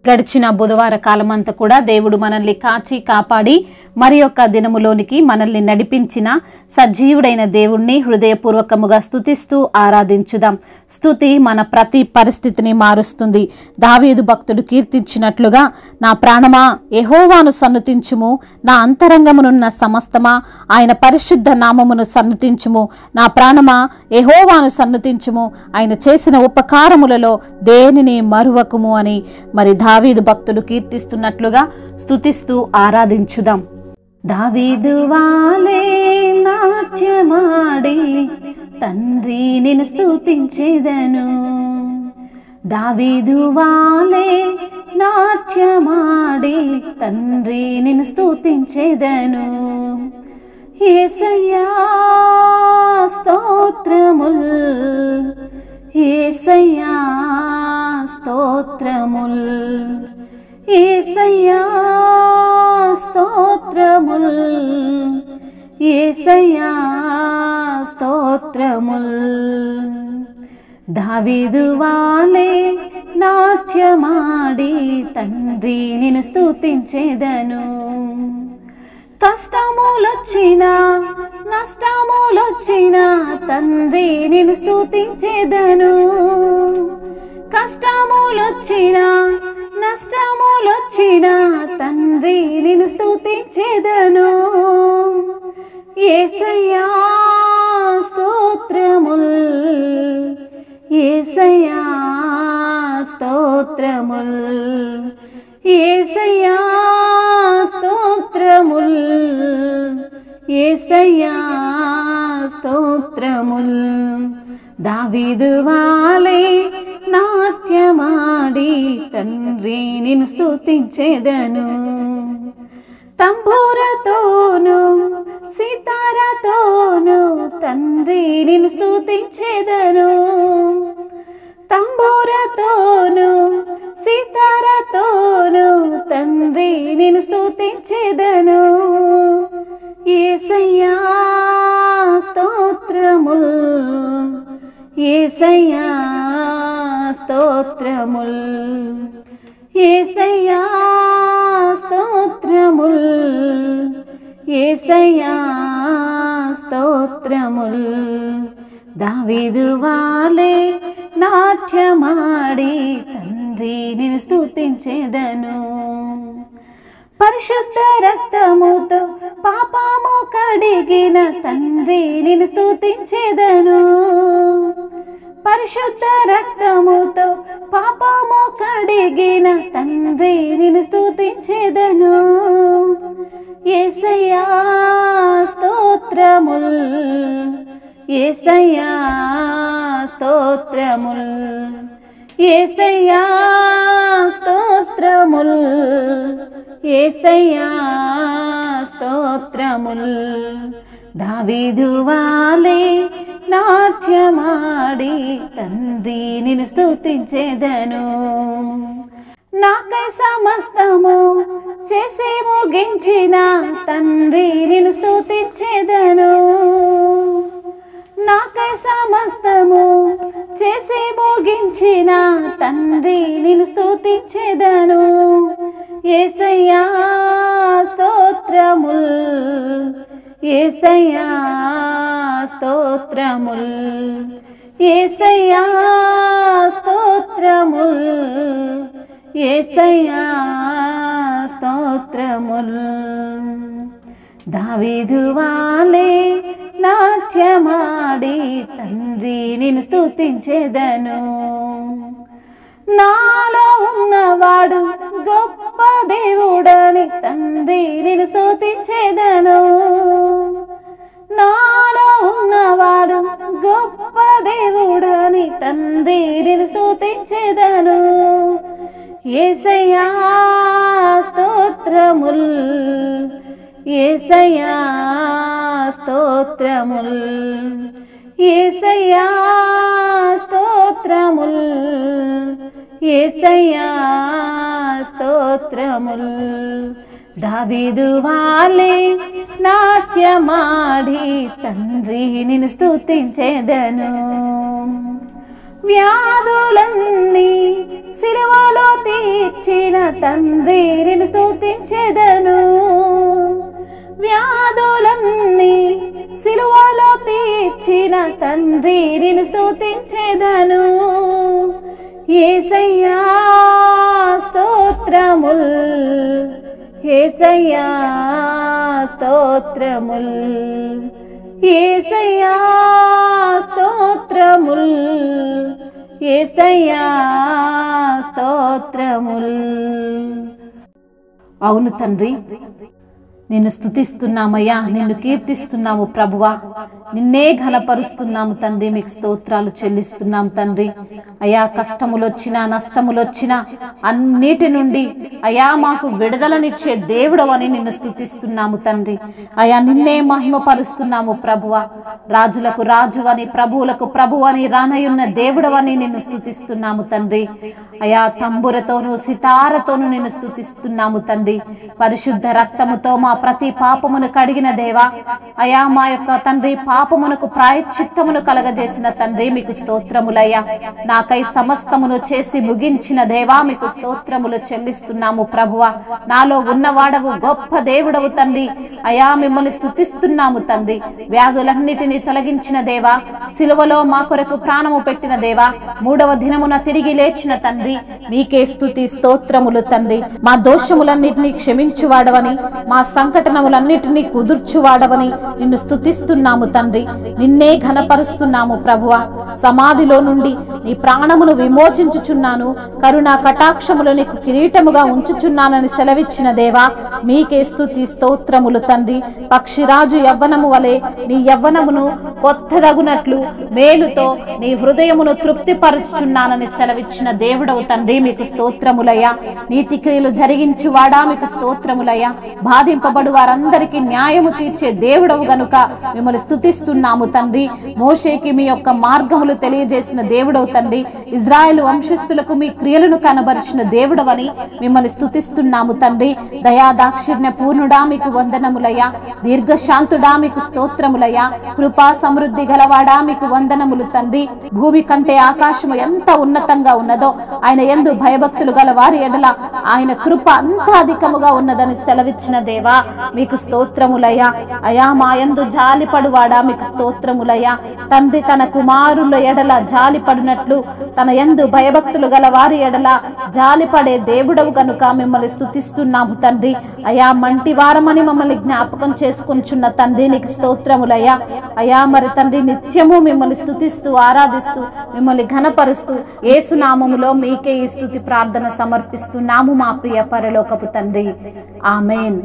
గడిచిన బుధవార కాలమంతా కూడా దేవుడు మనల్ని కాచి కాపాడి మరి యొక్క దినములోనికి మనల్ని నడిపించిన సజీవుడైన దేవుణ్ణి హృదయపూర్వకముగా స్తుతిస్తూ ఆరాధించుదాం. స్తుతి మన ప్రతి పరిస్థితిని మారుస్తుంది. దావీదు భక్తుడు కీర్తించినట్లుగా, నా ప్రాణమా యెహోవాను సన్నుతించుము, నా అంతరంగమునున్న సమస్తమా ఆయన పరిశుద్ధ నామమును సన్నుతించుము. నా ప్రాణమా యెహోవాను సన్నుతించుము, ఆయన చేసిన ఉపకారములలో దేనిని మరువకుము అని మరి దావీదు భక్తుడు కీర్తిస్తున్నట్లుగా స్తుతిస్తూ ఆరాధించుదాం. దావీదు వాలే నాట్యమాడి తండ్రి నిన్ను స్తుతించెదను. దావీదు వాలే నాట్యమాడి తండ్రి నిన్ను స్తుతించెదను. యేసయ్యా స్తోత్రముల్, యేసయ్యా స్తోత్రముల్, యేసయ్యా స్తోత్రముల్, యేసయ్యా స్తోత్రముల్. దావీదు వాలే నాట్యమాడి తండ్రి నిన్ను స్తుతించెదను. కష్టములొచ్చినా నష్టములొచ్చినా తండ్రి నిన్ను స్తుతించెదను. కష్టములొచ్చినా నష్టములొచ్చినా తండ్రి నిన్ను స్తుతించెదను. యేసయ్యా స్తోత్రముల్, యేసయ్యా స్తోత్రముల్, యేసయ్యా స్తోత్రముల్, యేసయ్యా స్తోత్రముల్. దావీదు వాలే నాట్యమాడి తండ్రి నిన్ను స్తుతించెదను. తంబూరతోను సితారతోను తండ్రి నిన్ను స్తుతించెదను. తంబూరతోను సితారతోను తండ్రి నిన్ను స్తుతించెదను. యేసయ్యా స్తోత్రముల్, యేసయ్యా స్తోత్రముల్, యేసయ్యా స్తోత్రముల్, యేసయ్యా స్తోత్రముల్. దావీదు వాలే నాట్యమాడి తండ్రి నిన్ను స్తుతించెదను. పరిశుద్ధ రక్తముతో పాపము కడిగిన తండ్రి నిన్ను స్తుతించెదను. పరిశుద్ధ రక్తముతో పాపము కడిగిన తండ్రి నిన్ను స్తుతించెదను. యేసయ్యా స్తోత్రముల్, యేసయ్యా స్తోత్రముల్, యేసయ్యా స్తోత్రముల్, యేసయ్యా స్తోత్రముల్. దావీదు వాలే నాట్యమాడి తండ్రి నిన్ను స్తుతించెదను. నాకై సమస్తము చేసి ముగించిన తండ్రి నిన్ను స్తుతించెదను. నాకై సమస్తము చేసి ముగించిన తండ్రి నిన్ను స్తుతించెదను. యేసయ్యా స్తోత్రముల్, యేసయ్యా స్తోత్రముల్, యేసయ్యా స్తోత్రముల్, యేసయ్యా స్తోత్రముల్. దావీదు వాలే నాట్యమాడి తండ్రి నిన్ను స్తుతించెదను. నాలో ఉన్నవాడు గొప్ప దేవుడని తండ్రి నిన్ను స్తుతించెదను. నాలో ఉన్నవాడు గొప్ప దేవుడని తండ్రి నిన్ను స్తుతించెదను. యేసయ్యా స్తోత్రముల్, యేసయ్యా స్తోత్రముల్, యేసయ్యా స్తోత్రముల్, యేసయ్యా స్తోత్రముల్. దావీదు వాలే నాట్యమాడి తండ్రి నిన్ను స్తుతించెదను. వ్యాధులన్నీ సిలువలో తీర్చిన తండ్రి నిన్ను స్తుతించెదను. వ్యాధులన్నీ సిలువలో తీర్చిన తండ్రి నిన్ను స్తుతించెదను. యేసయ్యా స్తోత్రముల్, యేసయ్యా స్తోత్రముల్, యేసయ్యా స్తోత్రముల్, యేసయ్యా స్తోత్రముల్. అవును తండ్రి, నిన్ను స్తుతిస్తున్నామయ్యా, నిన్ను కీర్తిస్తున్నాము ప్రభువా, నిన్నే ఘనపరుస్తున్నాము తండ్రి. మీకు స్తోత్రాలు చెల్లిస్తున్నాం తండ్రి. అయా కష్టములొచ్చినా నష్టములొచ్చినా అన్నిటి నుండి అయా మాకు విడుదలనిచ్చే దేవుడవని నిన్ను స్తుతిస్తున్నాము తండ్రి. అయా నిన్నే మహిమపరుస్తున్నాము ప్రభువా. రాజులకు రాజు అని, ప్రభువులకు ప్రభు అని, రానయున్న దేవుడవని నిన్ను స్తుతిస్తున్నాము తండ్రి. అయా తంబురతోనూ సితారతోనూ నిన్ను స్తుతిస్తున్నాము తండ్రి. పరిశుద్ధ రక్తముతో మా ప్రతి పాపమును కడిగిన దేవా, అయా మా యొక్క తండ్రి పాపమునకు ప్రాయశ్చిత్తమును కలగజేసిన తండ్రి మీకు స్తోత్రములయ్యా. నాకై సమస్తమును చేసి ముగించిన దేవా మీకు స్తోత్రములు చెల్లిస్తున్నాము ప్రభువా. నాలో ఉన్నవాడవు, గొప్ప దేవుడవు తండ్రి. అయా మిమ్మల్ని స్తుతిస్తున్నాము తండ్రి. వ్యాధులన్నిటినీ తొలగించిన దేవా, సిలువలో మా కొరకు ప్రాణము పెట్టిన దేవా, మూడవ దినమున తిరిగి లేచిన తండ్రి మీకే స్తుతి స్తోత్రములు తండ్రి. మా దోషములన్నిటినీ క్షమించువాడవని, మా సంకటనములన్నిటినీ కుదుర్చువాడవని నిన్ను స్తుతిస్తున్నాము తండ్రి. నిన్నే ఘనపరుస్తున్నాము ప్రభువా. సమాధిలో నుండి నీ ప్రాణమును విమోచించుచున్నాను, కరుణా కటాక్షములు నీకు కిరీటముగా ఉంచుచున్నానని సెలవిచ్చిన దేవా మీకే స్తుతి స్తోత్రములు తండ్రి. పక్షిరాజు యవ్వనము వలె నీ యవ్వనమును కొత్తదగునట్లు మేలుతో నీ హృదయమును తృప్తిపరుచుచున్నానని సెలవిచ్చిన దేవుడవు తండ్రి మీకు స్తోత్రములయ్యా. నీతి క్రియలు జరిగించువాడా మీకు స్తోత్రములయ్యా. బాధింపబడు వారందరికీ న్యాయము తీర్చే దేవుడవు గనుక మిమ్మల్ని స్తుతిస్తున్నాము తండ్రి. మోషేకి మీ యొక్క మార్గములు తెలియజేసిన దేవుడవు తండ్రి. ఇజ్రాయేలు వంశస్థులకు మీ క్రియలను కనబరిచిన దేవుడవని మిమ్మల్ని స్తుతిస్తున్నాము తండ్రి. దయా దాక్షిణ్య పూర్ణుడా మీకు వందనములయ్యా. దీర్ఘశాంతుడా మీకు స్తోత్రములయ్యా. కృపా సమృద్ధి గలవాడా మీకు వందనములు తండ్రి. భూమి కంటే ఆకాశము ఎంత ఉన్నతంగా ఉన్నదో ఆయన యందు భయభక్తులు గల వారి ఎడల ఆయన కృప అంత అధికముగా ఉన్నదని సెలవిచ్చిన దేవా మీకు స్తోత్రములయ్యా. అయా మా యందు జాలిపడువాడా మీకు స్తోత్రములయ్యా. తండ్రి తన కుమారుల ఎడల జాలిపడినట్లు తన యందు భయభక్తులు గల వారి ఎడల జాలిపడే దేవుడవు గనుక మిమ్మల్ని స్తుతిస్తున్నాము తండ్రి. అయా మంటి వారమని మమ్మల్ని జ్ఞాపకం చేసుకొనిచున్న తండ్రి నీకు స్తోత్రములయ్యా. అయా మరి తండ్రి నిత్యము మిమ్మల్ని స్తుతిస్తూ ఆరాధిస్తూ మిమ్మల్ని ఘనపరుస్తూ యేసు నామములో మీకే ఈ స్తుతి ప్రార్థన సమర్పిస్తున్నాము మా ప్రియ పరలోకపు తండ్రి. ఆమేన్.